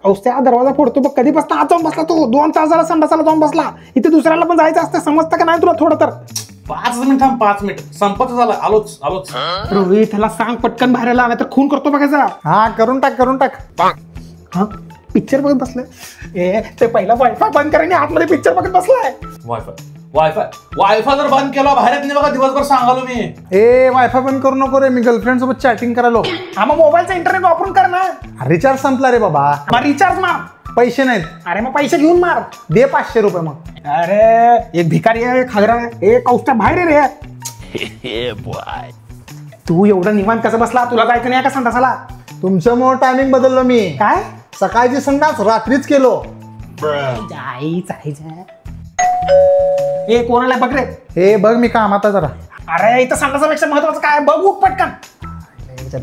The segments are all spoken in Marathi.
औस्त्या दरवाजा फोडतो बघ, कधी बसला आत जाऊन बसला तू, 2 तास झाला संडासाला जाऊन बसला. इथे दुसऱ्याला पण जायचं असतं, समजतं का नाही तुला थोडं तर? 5 मिनिट थांब, 5 मिनिट संपत झालं. आलोच. रोहित त्याला सांग पटकन बाहेर आला, नाही तर खून करतो बघायचा. हा करून टाक. हा पिक्चर बघत बसलाय. ते पहिला वायफाय बंद करा आणि आतमध्ये पिक्चर बघत बसलाय. वायफाय जर बंद केला बाहेर येत नाही बघा, दिवसभर सांगालो मी. वायफाय बंद करू नको रे, मी गर्लफ्रेंड सोबत चॅटिंग करायलो. हा मग मोबाईलचा इंटरनेट वापरून कर ना. रिचार्ज संपला रे बाबा. मग रिचार्ज मार. पैसे नाहीत. अरे मग पैसे घेऊन मार. दे 500 रुपये मग. अरे एक भिकारी आहे, खागरा आहे. कौष्टा बाहेर रे. तू एवढं निवांत कसं बसला? तुला जायचं नाही का संडासाला? तुमच्यामुळे टायमिंग बदललो मी. काय? सकाळची संडास रात्रीच केलो. कोणाला बघ रे. हे बघ मी कामात जरा. अरे इथं संडासापेक्षा महत्वाचं काय? बघ उठ पटकन.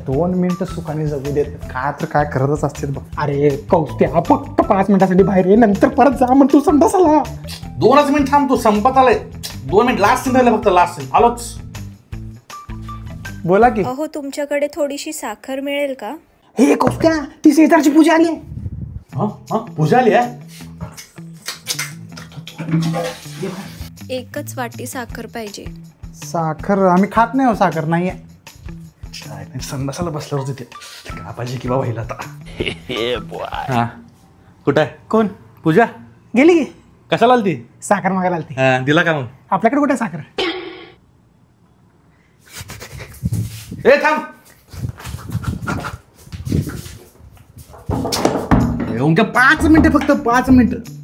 2 मिनिटं सुखाने जगू देत, काय तर काय करतच असतील बघ. अरे कौस्त्या फक्त 5 मिनिटासाठी बाहेर ये, नंतर परत जा मग तू संडासाला. 2च मिनिट थांब, तू संपत आलाय. 2 मिनिट लास्ट सीन राहिलं फक्त, लास्ट सीन. आलोच. बोला की. अहो तुमच्याकडे थोडीशी साखर मिळेल का? हे कौस्त्या, ती शेजारची पूजा आली. पूजा आली आहे. एकच वाटी साखर पाहिजे. साखर आम्ही खात नाही हो, साखर नाहीये. संडासाला बसल्यावर तिथे काय पाहिजे की बाबा हिला आता. कुठं आहे? कोण? पूजा गेली की. कशाला आली ती? साखर मागायला आलती. दिला का मग? आपल्याकडे कुठे साखर? थांब. उनका 5 मिनिटं फक्त 5 मिनिटं.